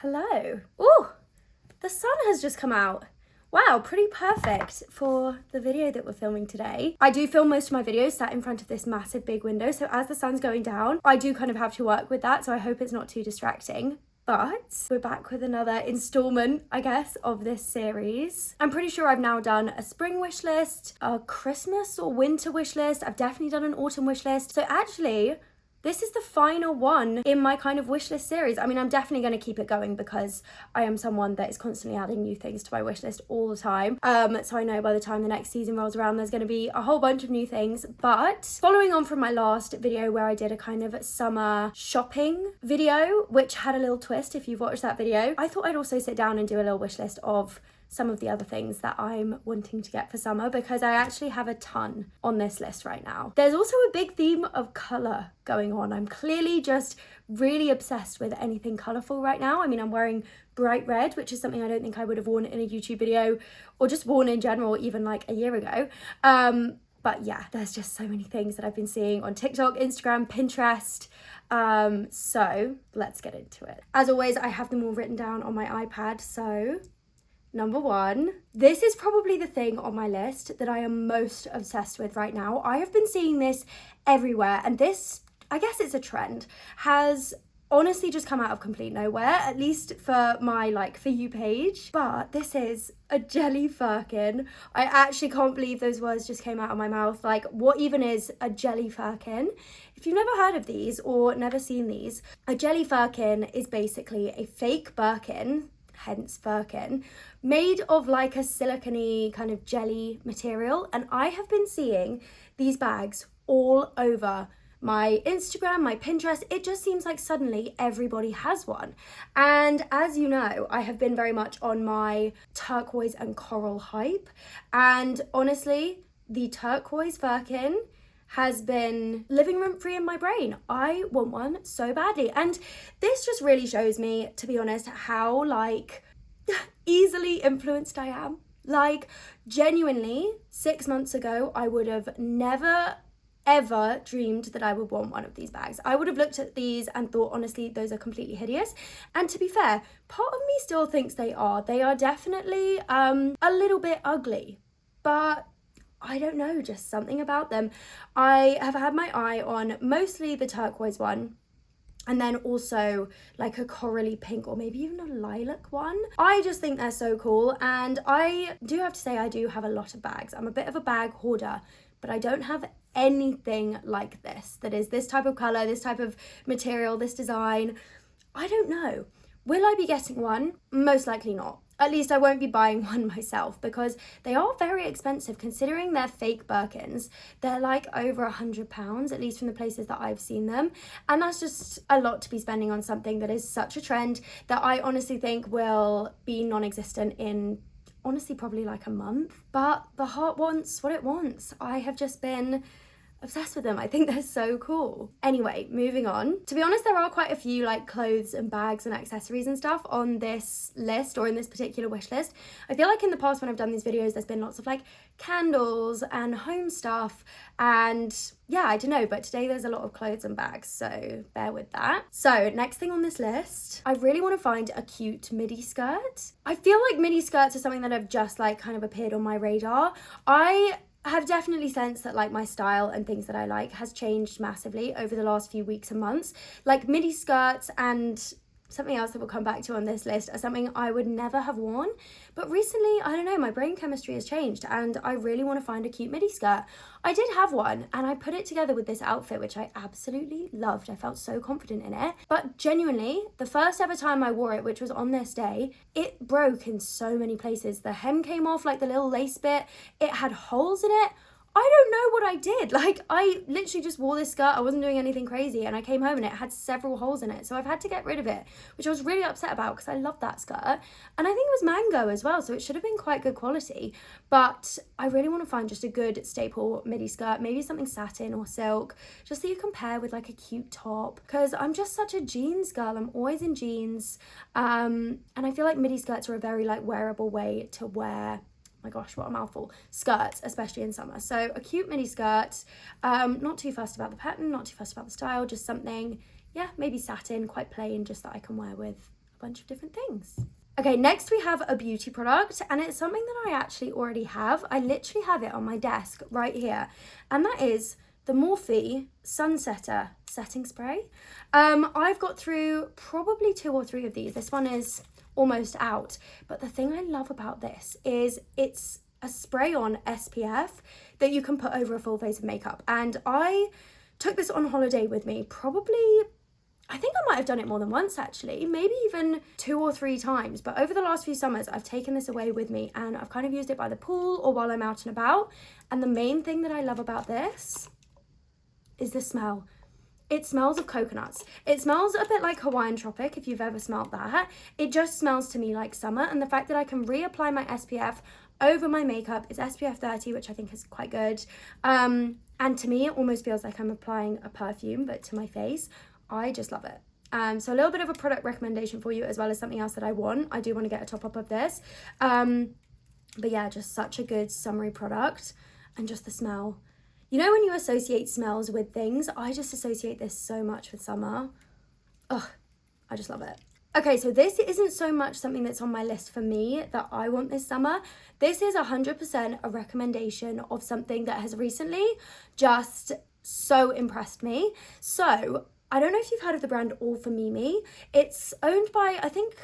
Hello. Ooh, the sun has just come out. Wow, pretty perfect for the video that we're filming today. I do film most of my videos sat in front of this massive big window, so as the sun's going down, I do kind of have to work with that, so I hope it's not too distracting. But we're back with another installment, I guess, of this series. I'm pretty sure I've now done a spring wish list, a Christmas or winter wish list. I've definitely done an autumn wish list. So actually, this is the final one in my kind of wish list series. I mean, I'm definitely going to keep it going because I am someone that is constantly adding new things to my wish list all the time. So I know by the time the next season rolls around, there's going to be a whole bunch of new things. But following on from my last video where I did a kind of summer shopping video, which had a little twist if you've watched that video, I thought I'd also sit down and do a little wish list of some of the other things that I'm wanting to get for summer, because I actually have a ton on this list right now. There's also a big theme of colour going on. I'm clearly just really obsessed with anything colourful right now. I mean, I'm wearing bright red, which is something I don't think I would have worn in a YouTube video or just worn in general even like a year ago. But yeah, there's just so many things that I've been seeing on TikTok, Instagram, Pinterest. So let's get into it. As always, I have them all written down on my iPad, so number one, this is probably the thing on my list that I am most obsessed with right now. I have been seeing this everywhere, and this, I guess it's a trend, has honestly just come out of complete nowhere, at least for my like For You page. But this is a jelly firkin. I actually can't believe those words just came out of my mouth. Like, what even is a jelly firkin? If you've never heard of these or never seen these, a jelly firkin is basically a fake Birkin, hence Birkin, made of like a silicone kind of jelly material. And I have been seeing these bags all over my Instagram, my Pinterest. It just seems like suddenly everybody has one. And as you know, I have been very much on my turquoise and coral hype. And honestly, the turquoise Birkin has been living room free in my brain. I want one so badly. And this just really shows me, to be honest, how like easily influenced I am. Like, genuinely, 6 months ago, I would have never ever dreamed that I would want one of these bags. I would have looked at these and thought, honestly, those are completely hideous. And to be fair, part of me still thinks they are. They are definitely a little bit ugly, but I don't know, just something about them. I have had my eye on mostly the turquoise one, and then also like a corally pink or maybe even a lilac one. I just think they're so cool, and I do have to say I do have a lot of bags. I'm a bit of a bag hoarder, but I don't have anything like this that is this type of colour, this type of material, this design. I don't know. Will I be getting one? Most likely not. At least I won't be buying one myself, because they are very expensive considering they're fake Birkins. They're like over £100, at least from the places that I've seen them. And that's just a lot to be spending on something that is such a trend that I honestly think will be non-existent in honestly probably like a month. But the heart wants what it wants. I have just been obsessed with them. I think they're so cool. Anyway, moving on. To be honest, there are quite a few like clothes and bags and accessories and stuff on this list, or in this particular wish list. I feel like in the past when I've done these videos, there's been lots of like candles and home stuff, and yeah, I don't know, but today there's a lot of clothes and bags, so bear with that. So next thing on this list, I really want to find a cute midi skirt. I feel like midi skirts are something that have just like kind of appeared on my radar. I have definitely sensed that like my style and things that I like has changed massively over the last few weeks and months. Like midi skirts and something else that we'll come back to on this list are something I would never have worn. But recently, I don't know, my brain chemistry has changed and I really want to find a cute midi skirt. I did have one and I put it together with this outfit, which I absolutely loved. I felt so confident in it. But genuinely, the first ever time I wore it, which was on this day, it broke in so many places. The hem came off, like the little lace bit. It had holes in it. I don't know what I did. Like, I literally just wore this skirt. I wasn't doing anything crazy, and I came home and it had several holes in it. So I've had to get rid of it, which I was really upset about because I love that skirt. And I think it was mango as well, so it should have been quite good quality. But I really want to find just a good staple midi skirt, maybe something satin or silk, just so you can pair with like a cute top, because I'm just such a jeans girl. I'm always in jeans. And I feel like midi skirts are a very like wearable way to wear, my gosh, what a mouthful, skirts, especially in summer. So a cute mini skirt, not too fussed about the pattern, not too fussed about the style, just something, yeah, maybe satin, quite plain, just that I can wear with a bunch of different things. Okay, next we have a beauty product, and it's something that I actually already have. I literally have it on my desk right here, and that is the Morphe Sunsetter Setting Spray. I've got through probably 2 or 3 of these. This one is almost out, but the thing I love about this is it's a spray-on SPF that you can put over a full face of makeup, and I took this on holiday with me probably, I think I might have done it more than once actually, maybe even 2 or 3 times, but over the last few summers I've taken this away with me and I've kind of used it by the pool or while I'm out and about. And the main thing that I love about this is the smell. It smells of coconuts. It smells a bit like Hawaiian Tropic, if you've ever smelled that. It just smells to me like summer, and the fact that I can reapply my SPF over my makeup is SPF 30, which I think is quite good. And to me, it almost feels like I'm applying a perfume, but to my face. I just love it. So a little bit of a product recommendation for you, as well as something else that I want. I do want to get a top up of this. But yeah, just such a good summery product, and just the smell. You know when you associate smells with things, I just associate this so much with summer. Ugh, I just love it. Okay, so this isn't so much something that's on my list for me that I want this summer. This is 100% a recommendation of something that has recently just so impressed me. So I don't know if you've heard of the brand All for Mimi. It's owned by, I think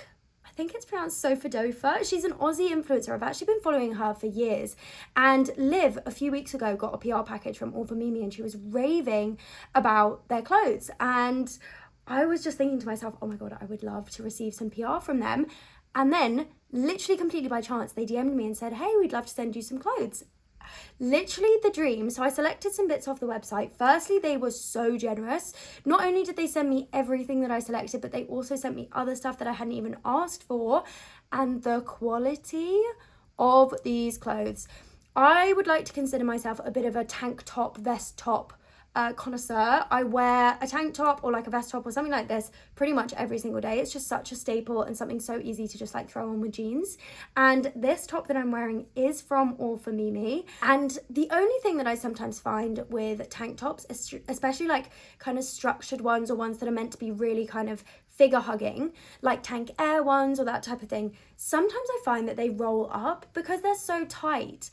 it's pronounced Sofa Dofa. She's an Aussie influencer. I've actually been following her for years. And Liv, a few weeks ago, got a PR package from All for Mimi, and she was raving about their clothes. And I was just thinking to myself, oh my God, I would love to receive some PR from them. And then, literally completely by chance, they DM'd me and said, hey, we'd love to send you some clothes. Literally the dream. So I selected some bits off the website. Firstly, they were so generous. Not only did they send me everything that I selected, but they also sent me other stuff that I hadn't even asked for. And the quality of these clothes. I would like to consider myself a bit of a tank top, vest top connoisseur. I wear a tank top or like a vest top or something like this pretty much every single day. It's just such a staple and something so easy to just like throw on with jeans. And this top that I'm wearing is from All for Mimi. And the only thing that I sometimes find with tank tops, especially like kind of structured ones or ones that are meant to be really kind of figure hugging, like Tank Air ones or that type of thing, sometimes I find that they roll up because they're so tight.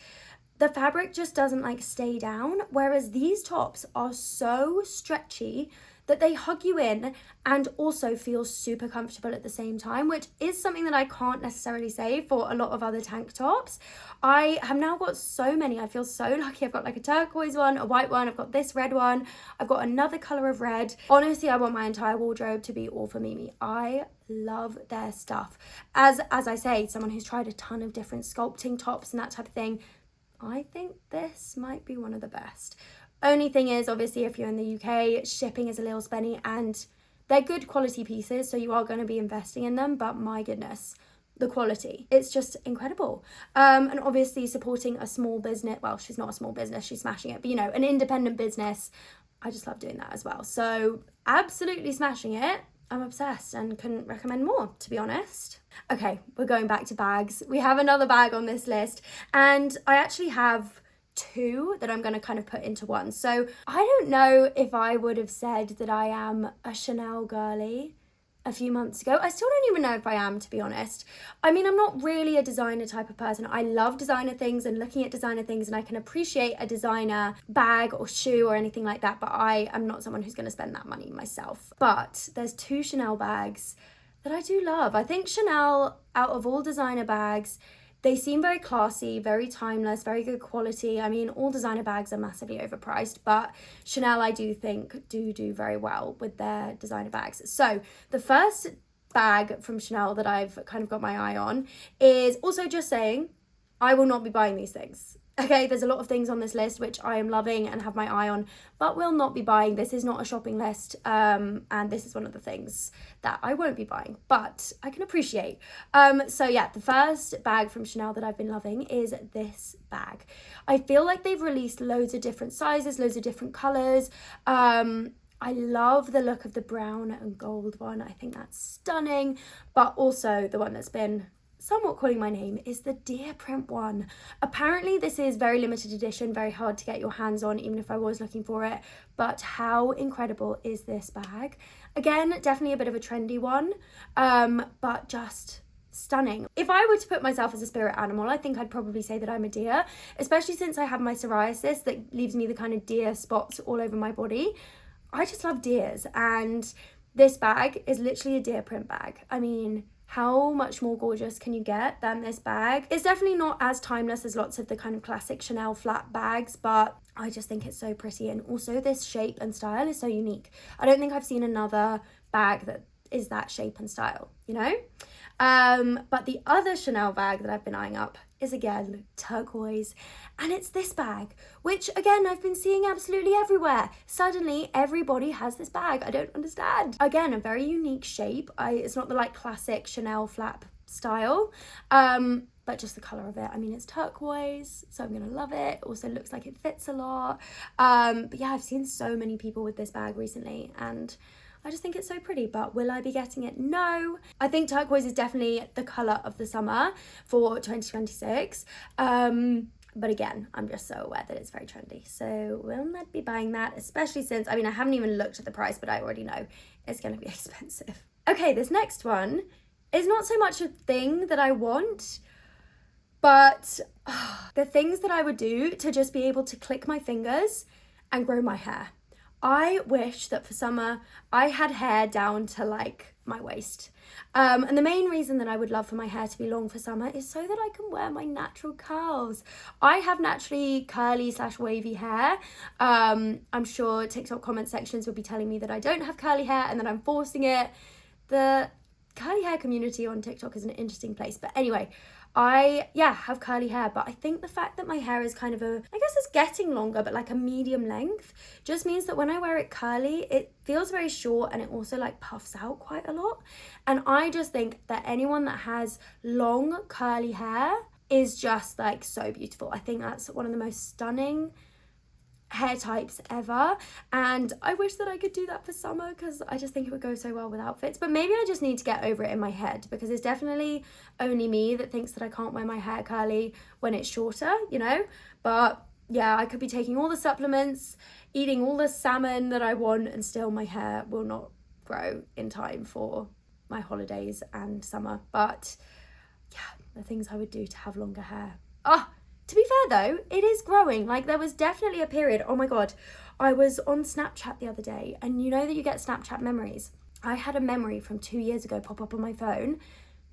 The fabric just doesn't like stay down, whereas these tops are so stretchy that they hug you in and also feel super comfortable at the same time, which is something that I can't necessarily say for a lot of other tank tops. I have now got so many. I feel so lucky. I've got like a turquoise one, a white one, I've got this red one, I've got another colour of red. Honestly, I want my entire wardrobe to be All for Mimi. I love their stuff. As I say, someone who's tried a ton of different sculpting tops and that type of thing, I think this might be one of the best. Only thing is, obviously, if you're in the UK, shipping is a little spenny, and they're good quality pieces, so you are going to be investing in them, but my goodness, the quality, it's just incredible. And obviously supporting a small business, well, she's not a small business, she's smashing it, but you know, an independent business, I just love doing that as well. So absolutely smashing it. I'm obsessed and couldn't recommend more, to be honest. Okay, we're going back to bags. We have another bag on this list, and I actually have 2 that I'm going to kind of put into one. So I don't know if I would have said that I am a Chanel girly a few months ago. I still don't even know if I am, to be honest. I mean, I'm not really a designer type of person. I love designer things and looking at designer things, and I can appreciate a designer bag or shoe or anything like that, but I am not someone who's going to spend that money myself. But there's 2 Chanel bags that I do love. I think Chanel, out of all designer bags, they seem very classy, very timeless, very good quality. I mean, all designer bags are massively overpriced, but Chanel, I do think, do very well with their designer bags. So the first bag from Chanel that I've kind of got my eye on is, also just saying, I will not be buying these things. Okay, there's a lot of things on this list which I am loving and have my eye on, but will not be buying. This is not a shopping list, and this is one of the things that I won't be buying, but I can appreciate. So yeah, the first bag from Chanel that I've been loving is this bag. I feel like they've released loads of different sizes, loads of different colours. I love the look of the brown and gold one. I think that's stunning, but also the one that's been somewhat calling my name is the deer print one. Apparently this is very limited edition, very hard to get your hands on even if I was looking for it, but how incredible is this bag? Again, definitely a bit of a trendy one, but just stunning. If I were to put myself as a spirit animal, I think I'd probably say that I'm a deer, especially since I have my psoriasis that leaves me the kind of deer spots all over my body. I just love deers, and this bag is literally a deer print bag. I mean, how much more gorgeous can you get than this bag? It's definitely not as timeless as lots of the kind of classic Chanel flat bags, but I just think it's so pretty. And also this shape and style is so unique. I don't think I've seen another bag that is that shape and style, you know? But the other Chanel bag that I've been eyeing up is again turquoise, and it's this bag, which again I've been seeing absolutely everywhere. Suddenly everybody has this bag. I don't understand. Again, a very unique shape. It's not the like classic Chanel flap style, but just the color of it. I mean, it's turquoise, so I'm gonna love it. Also looks like it fits a lot. But yeah, I've seen so many people with this bag recently, and I just think it's so pretty. But will I be getting it? No. I think turquoise is definitely the colour of the summer for 2026. But again, I'm just so aware that it's very trendy. So will not be buying that, especially since, I mean, I haven't even looked at the price, but I already know it's going to be expensive. Okay, this next one is not so much a thing that I want, but the things that I would do to just be able to click my fingers and grow my hair. I wish that for summer I had hair down to like my waist. And the main reason that I would love for my hair to be long for summer is so that I can wear my natural curls. I have naturally curly / wavy hair. I'm sure TikTok comment sections will be telling me that I don't have curly hair and that I'm forcing it. The curly hair community on TikTok is an interesting place. But anyway, I have curly hair, but I think the fact that my hair is kind of I guess it's getting longer, but like a medium length, just means that when I wear it curly, it feels very short and it also like puffs out quite a lot. And I just think that anyone that has long curly hair is just like so beautiful. I think that's one of the most stunning hair types ever, and I wish that I could do that for summer because I just think it would go so well with outfits. But maybe I just need to get over it in my head, because it's definitely only me that thinks that I can't wear my hair curly when it's shorter, you know. But yeah, I could be taking all the supplements, eating all the salmon that I want, and still my hair will not grow in time for my holidays and summer. But yeah, the things I would do to have longer hair. To be fair though, it is growing. Like, there was definitely a period, oh my God, I was on Snapchat the other day, and you know that you get Snapchat memories. I had a memory from 2 years ago pop up on my phone.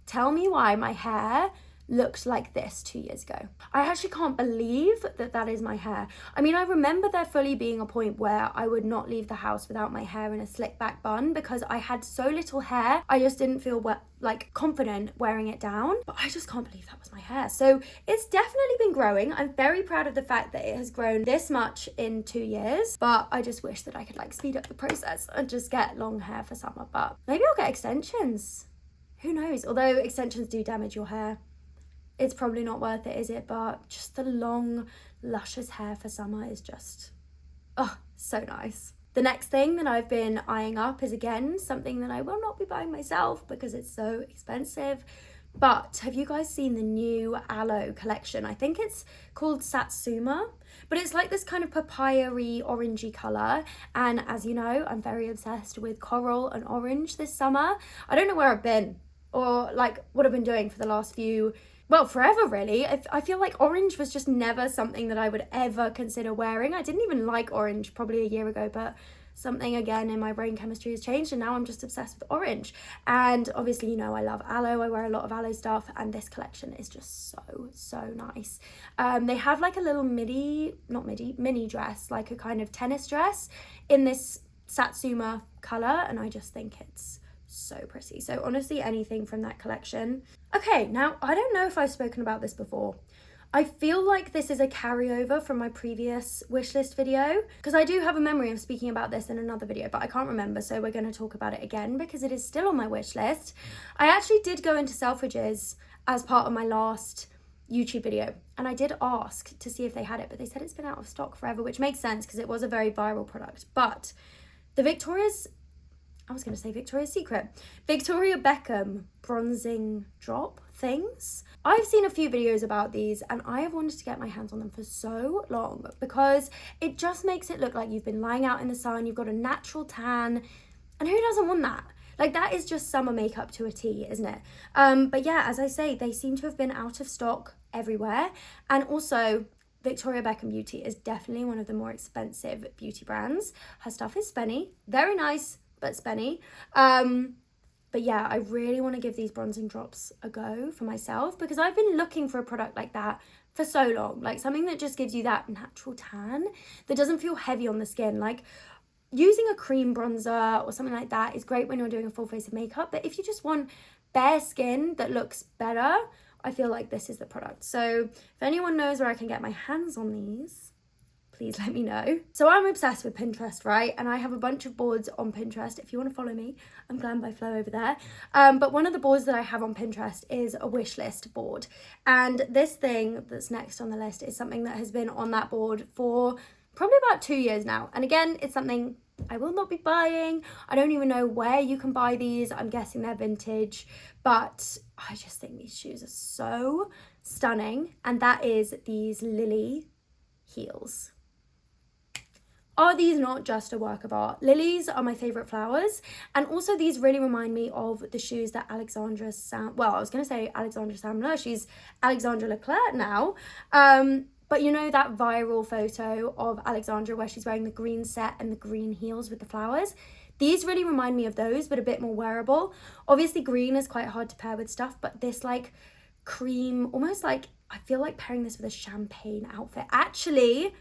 Tell me why my hair looked like this 2 years ago. I actually can't believe that that is my hair. I mean, I remember there fully being a point where I would not leave the house without my hair in a slick back bun because I had so little hair. I just didn't feel like confident wearing it down, but I just can't believe that was my hair. So it's definitely been growing. I'm very proud of the fact that it has grown this much in 2 years, but I just wish that I could like speed up the process and just get long hair for summer. But maybe I'll get extensions. Who knows? Although extensions do damage your hair. It's probably not worth it, is it? But just the long, luscious hair for summer is just, so nice. The next thing that I've been eyeing up is, again, something that I will not be buying myself because it's so expensive. But have you guys seen the new aloe collection? I think it's called Satsuma, but it's like this kind of papaya-y, orangey colour. And as you know, I'm very obsessed with coral and orange this summer. I don't know where I've been or like what I've been doing for the last forever really. I feel like orange was just never something that I would ever consider wearing. I didn't even like orange probably a year ago, but something again in my brain chemistry has changed and now I'm just obsessed with orange. And obviously, you know, I love aloe. I wear a lot of aloe stuff, and this collection is just so nice. They have like a little mini dress, like a kind of tennis dress in this Satsuma colour, and I just think it's so pretty. So honestly, anything from that collection. Okay, now I don't know if I've spoken about this before. I feel like this is a carryover from my previous wishlist video, because I do have a memory of speaking about this in another video, but I can't remember, so we're going to talk about it again because it is still on my wish list. I actually did go into Selfridges as part of my last YouTube video, and I did ask to see if they had it, but they said it's been out of stock forever, which makes sense because it was a very viral product. But the Victoria's I was going to say Victoria's Secret. Victoria Beckham bronzing drop things. I've seen a few videos about these and I have wanted to get my hands on them for so long because it just makes it look like you've been lying out in the sun, you've got a natural tan, and who doesn't want that? Like, that is just summer makeup to a T, isn't it? But yeah, as I say, they seem to have been out of stock everywhere. And also, Victoria Beckham Beauty is definitely one of the more expensive beauty brands. Her stuff is spenny, very nice, but spenny. But yeah, I really want to give these bronzing drops a go for myself because I've been looking for a product like that for so long. Like something that just gives you that natural tan that doesn't feel heavy on the skin. Like using a cream bronzer or something like that is great when you're doing a full face of makeup. But if you just want bare skin that looks better, I feel like this is the product. So if anyone knows where I can get my hands on these, please let me know. So I'm obsessed with Pinterest, right? And I have a bunch of boards on Pinterest. If you want to follow me, I'm glambyflo over there. But one of the boards that I have on Pinterest is a wish list board. And this thing that's next on the list is something that has been on that board for probably about 2 years now. And again, it's something I will not be buying. I don't even know where you can buy these. I'm guessing they're vintage, but I just think these shoes are so stunning. And that is these Lily heels. Are these not just a work of art? Lilies are my favourite flowers. And also these really remind me of the shoes that Alexandra Samler, she's Alexandra Leclerc now. But you know that viral photo of Alexandra where she's wearing the green set and the green heels with the flowers? These really remind me of those, but a bit more wearable. Obviously green is quite hard to pair with stuff, but this like cream, almost like, I feel like pairing this with a champagne outfit. Actually,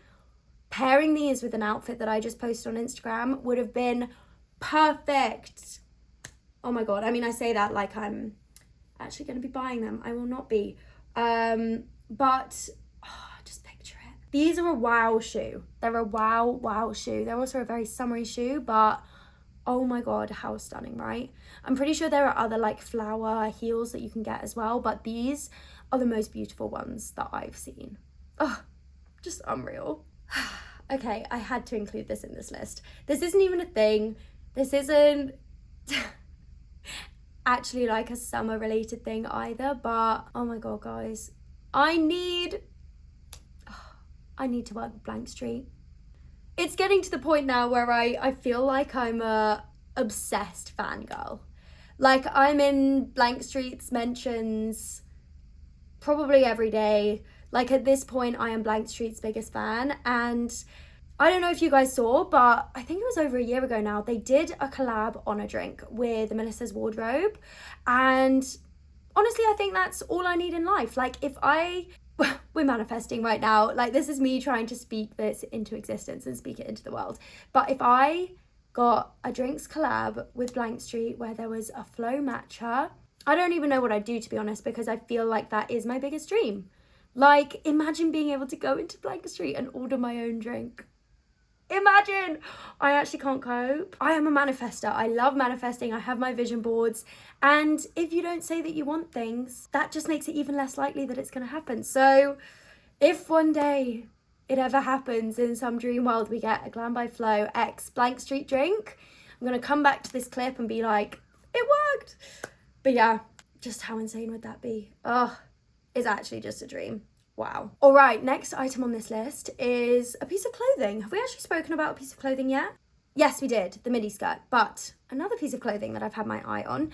pairing these with an outfit that I just posted on Instagram would have been perfect. Oh my God. I mean, I say that like I'm actually going to be buying them. I will not be. But just picture it. These are a wow shoe. They're a wow shoe. They're also a very summery shoe, but oh my God, how stunning, right? I'm pretty sure there are other like flower heels that you can get as well, but these are the most beautiful ones that I've seen. Oh, just unreal. Okay, I had to include this in this list. This isn't even a thing. This isn't actually like a summer related thing either, but oh my God, guys, I need to work with Blank Street. It's getting to the point now where I feel like I'm a obsessed fangirl. Like I'm in Blank Street's mentions probably every day. Like at this point, I am Blank Street's biggest fan. And I don't know if you guys saw, but I think it was over a year ago now, they did a collab on a drink with Melissa's Wardrobe. And honestly, I think that's all I need in life. Like we're manifesting right now. Like this is me trying to speak this into existence and speak it into the world. But if I got a drinks collab with Blank Street where there was a flow matcha, I don't even know what I'd do, to be honest, because I feel like that is my biggest dream. Like, imagine being able to go into Blank Street and order my own drink. Imagine! I actually can't cope. I am a manifester. I love manifesting. I have my vision boards. And if you don't say that you want things, that just makes it even less likely that it's going to happen. So if one day it ever happens in some dream world, we get a glambyflo X Blank Street drink, I'm going to come back to this clip and be like, it worked. But yeah, just how insane would that be? Oh, it's actually just a dream. Wow. All right, next item on this list is a piece of clothing. Have we actually spoken about a piece of clothing yet? Yes, we did, the midi skirt, but another piece of clothing that I've had my eye on.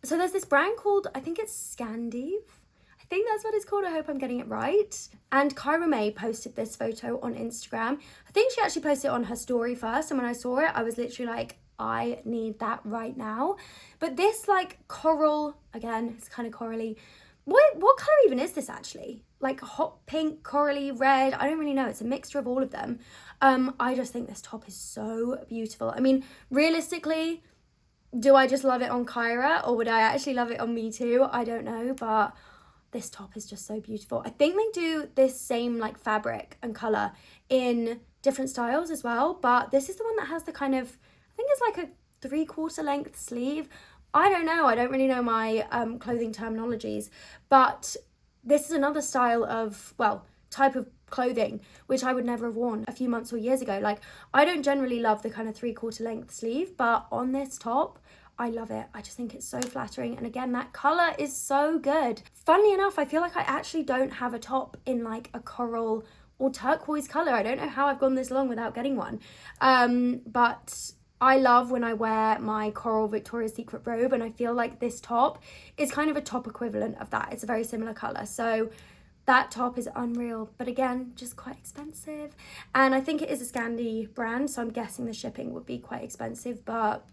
So there's this brand called, I think it's Scandi. I think that's what it's called. I hope I'm getting it right. And Kyra May posted this photo on Instagram. I think she actually posted it on her story first. And when I saw it, I was literally like, I need that right now. But this like coral, again, it's kind of corally. What colour even is this actually? Like hot pink, corally, red. I don't really know. It's a mixture of all of them. I just think this top is so beautiful. I mean, realistically, do I just love it on Kyra or would I actually love it on me too? I don't know, but this top is just so beautiful. I think they do this same like fabric and colour in different styles as well, but this is the one that has the kind of, I think it's like a 3/4 length sleeve. I don't know. I don't really know my clothing terminologies, but this is another style of, well, type of clothing, which I would never have worn a few months or years ago. Like, I don't generally love the kind of 3/4 length sleeve, but on this top, I love it. I just think it's so flattering. And again, that colour is so good. Funnily enough, I feel like I actually don't have a top in like a coral or turquoise colour. I don't know how I've gone this long without getting one. But I love when I wear my coral Victoria's Secret robe, and I feel like this top is kind of a top equivalent of that. It's a very similar colour. So that top is unreal, but again, just quite expensive. And I think it is a Scandi brand, so I'm guessing the shipping would be quite expensive, but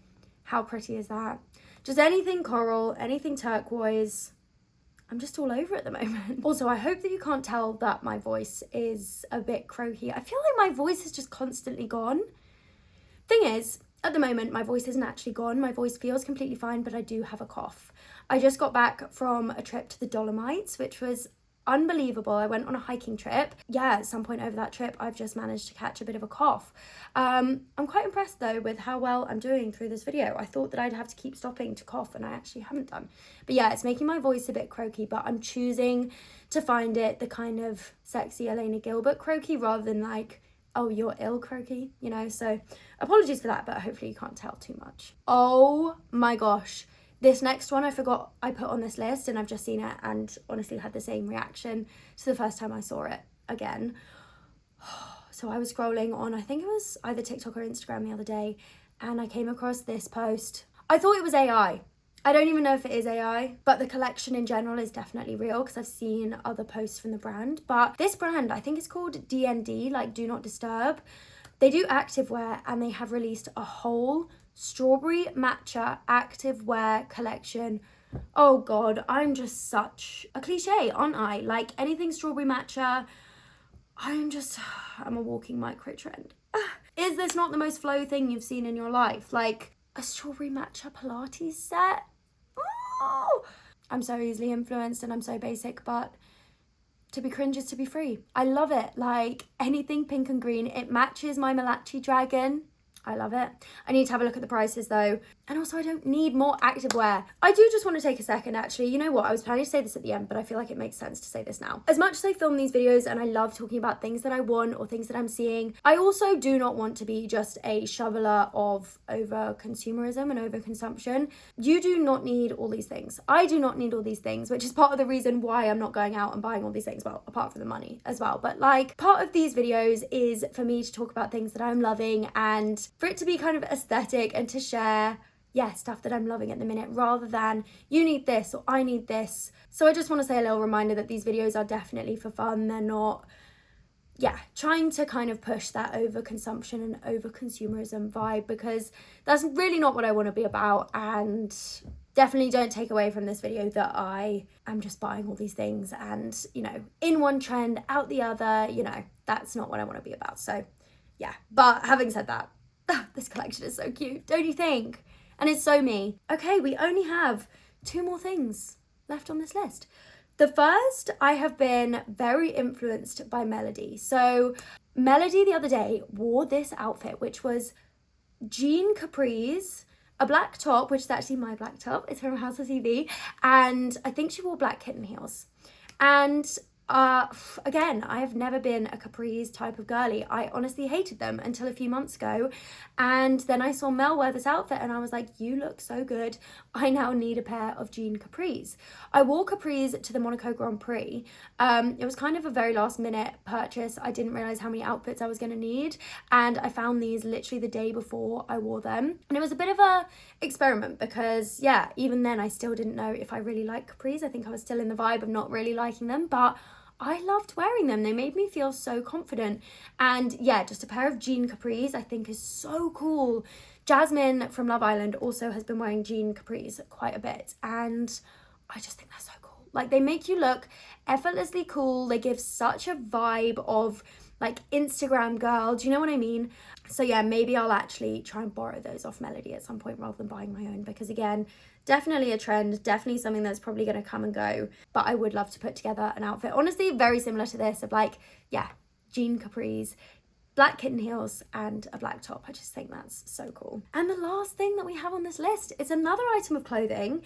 how pretty is that? Just anything coral, anything turquoise. I'm just all over at the moment. Also, I hope that you can't tell that my voice is a bit croaky. I feel like my voice is just constantly gone. Thing is, at the moment, my voice isn't actually gone. My voice feels completely fine, but I do have a cough. I just got back from a trip to the Dolomites, which was unbelievable. I went on a hiking trip. Yeah, at some point over that trip, I've just managed to catch a bit of a cough. I'm quite impressed though with how well I'm doing through this video. I thought that I'd have to keep stopping to cough, and I actually haven't done. But yeah, it's making my voice a bit croaky, but I'm choosing to find it the kind of sexy Elena Gilbert croaky rather than like, oh, you're ill croaky, you know? So apologies for that, but hopefully you can't tell too much. Oh my gosh. This next one I forgot I put on this list, and I've just seen it and honestly had the same reaction to the first time I saw it again. So I was scrolling on, I think it was either TikTok or Instagram the other day, and I came across this post. I thought it was AI. I don't even know if it is AI, but the collection in general is definitely real because I've seen other posts from the brand. But this brand, I think it's called DND, like Do Not Disturb. They do activewear, and they have released a whole strawberry matcha activewear collection. Oh god, I'm just such a cliche, aren't I? Like anything strawberry matcha, I'm a walking micro trend. Is this not the most flow thing you've seen in your life? Like a strawberry matcha Pilates set? Oh, I'm so easily influenced and I'm so basic, but to be cringe is to be free. I love it. Like anything pink and green, it matches my Malachi dragon. I love it. I need to have a look at the prices though. And also I don't need more activewear. I do just want to take a second actually. You know what? I was planning to say this at the end, but I feel like it makes sense to say this now. As much as I film these videos and I love talking about things that I want or things that I'm seeing, I also do not want to be just a shoveler of over consumerism and over consumption. You do not need all these things. I do not need all these things, which is part of the reason why I'm not going out and buying all these things. Well, apart from the money as well. But like part of these videos is for me to talk about things that I'm loving and for it to be kind of aesthetic and to share stuff that I'm loving at the minute rather than you need this or I need this. So I just want to say a little reminder that these videos are definitely for fun. They're not trying to kind of push that over consumption and over consumerism vibe, because that's really not what I want to be about. And definitely don't take away from this video that I am just buying all these things and, you know, in one trend out the other, you know, that's not what I want to be about. So yeah, but having said that, this collection is so cute, don't you think? And it's so me. Okay, we only have 2 more things left on this list. The first, I have been very influenced by Melody. So Melody the other day wore this outfit, which was jean capris, a black top, which is actually my black top, it's from House of TV, and I think she wore black kitten heels. And again, I have never been a capris type of girly. I honestly hated them until a few months ago, and then I saw Mel wear this outfit and I was like, you look so good, I now need a pair of jean capris. I wore capris to the Monaco Grand Prix. It was kind of a very last minute purchase. I didn't realize how many outfits I was going to need, and I found these literally the day before I wore them, and it was a bit of a experiment because even then I still didn't know if I really liked capris. I think I was still in the vibe of not really liking them, but I loved wearing them. They made me feel so confident. And just a pair of jean capris I think is so cool. Jasmine from Love Island also has been wearing jean capris quite a bit, and I just think they're so cool. Like they make you look effortlessly cool. They give such a vibe of like Instagram girl, do you know what I mean? So maybe I'll actually try and borrow those off Melody at some point rather than buying my own, because again, definitely a trend, definitely something that's probably going to come and go, but I would love to put together an outfit, honestly, very similar to this, of like, jean capris, black kitten heels, and a black top. I just think that's so cool. And the last thing that we have on this list is another item of clothing,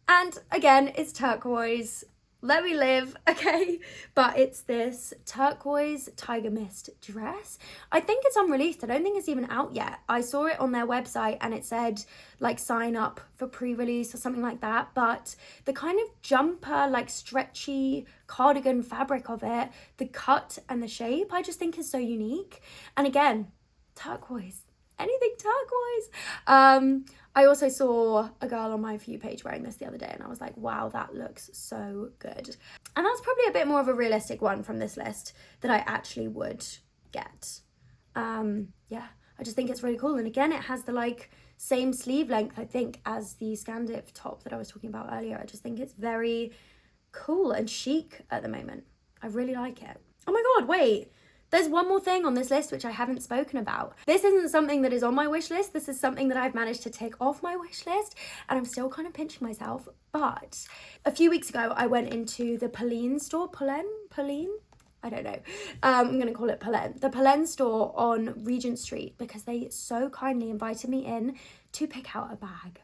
and again, it's turquoise. let me live, okay? But it's this turquoise tiger mist dress. I think it's unreleased. I don't think it's even out yet. I saw it on their website and it said like sign up for pre-release or something like that. But the kind of jumper, like stretchy cardigan fabric of it, the cut and the shape, I just think is so unique. And again, turquoise. Anything turquoise. I also saw a girl on my For You page wearing this the other day and I was like, wow, that looks so good. And that's probably a bit more of a realistic one from this list that I actually would get. Yeah, I just think it's really cool. And again, it has the like same sleeve length, I think, as the Scandi top that I was talking about earlier. I just think it's very cool and chic at the moment. I really like it. Oh my God, wait. There's one more thing on this list which I haven't spoken about. This isn't something that is on my wish list. This is something that I've managed to take off my wish list and I'm still kind of pinching myself. But a few weeks ago, I went into the Polene store. Polene? I don't know. I'm going to call it Polene. The Polene store on Regent Street because they so kindly invited me in to pick out a bag.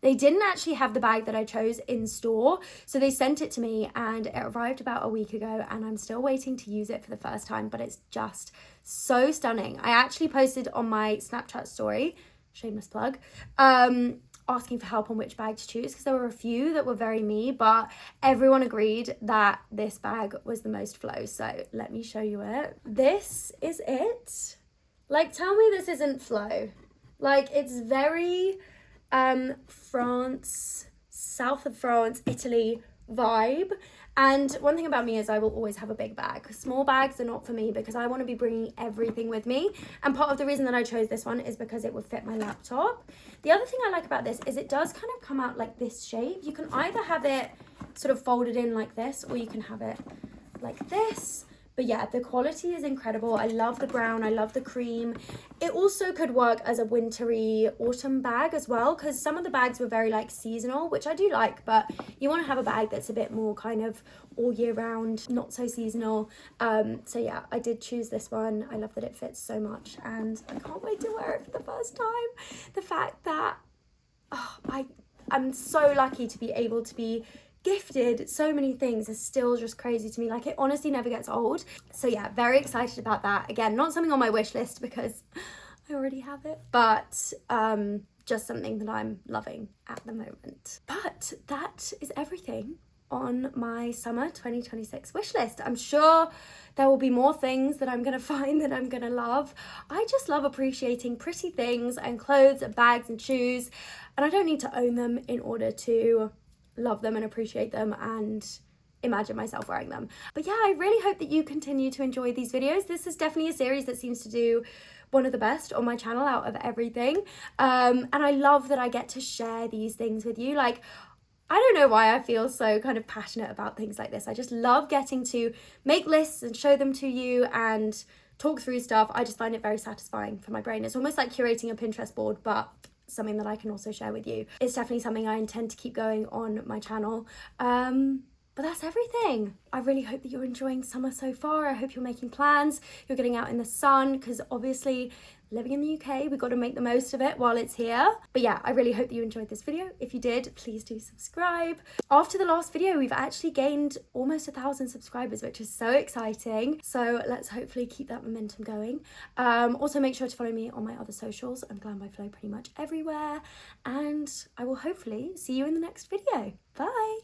They didn't actually have the bag that I chose in store, so they sent it to me and it arrived about a week ago and I'm still waiting to use it for the first time, but it's just so stunning. I actually posted on my Snapchat story, shameless plug, asking for help on which bag to choose because there were a few that were very me, but everyone agreed that this bag was the most flow, so let me show you it. This is it. Like, tell me this isn't flow. Like, it's very... France, south of France, Italy vibe. And one thing about me is I will always have a big bag. Small bags are not for me because I want to be bringing everything with me. And part of the reason that I chose this one is because it would fit my laptop. The other thing I like about this is it does kind of come out like this shape. You can either have it sort of folded in like this or you can have it like this. But yeah, the quality is incredible. I love the brown, I love the cream. It also could work as a wintry autumn bag as well because some of the bags were very like seasonal, which I do like, but you want to have a bag that's a bit more kind of all year round, not so seasonal. So yeah, I did choose this one. I love that it fits so much and I can't wait to wear it for the first time. The fact that I'm so lucky to be able to be gifted so many things is still just crazy to me. Like, it honestly never gets old. So yeah, very excited about that. Again, not something on my wish list because I already have it, but just something that I'm loving at the moment. But that is everything on my summer 2026 wish list. I'm sure there will be more things that I'm gonna find that I'm gonna love. I just love appreciating pretty things and clothes and bags and shoes, and I don't need to own them in order to love them and appreciate them and imagine myself wearing them. But yeah, I really hope that you continue to enjoy these videos. This is definitely a series that seems to do one of the best on my channel out of everything. And I love that I get to share these things with you. Like, I don't know why I feel so kind of passionate about things like this. I just love getting to make lists and show them to you and talk through stuff. I just find it very satisfying for my brain. It's almost like curating a Pinterest board, but something that I can also share with you. It's definitely something I intend to keep going on my channel. But that's everything. I really hope that you're enjoying summer so far. I hope you're making plans, you're getting out in the sun, because obviously living in the UK, we've got to make the most of it while it's here. But yeah, I really hope that you enjoyed this video. If you did, please do subscribe. After the last video, we've actually gained almost 1,000 subscribers, which is so exciting. So let's hopefully keep that momentum going. Also make sure to follow me on my other socials. I'm glambyflo pretty much everywhere. And I will hopefully see you in the next video. Bye.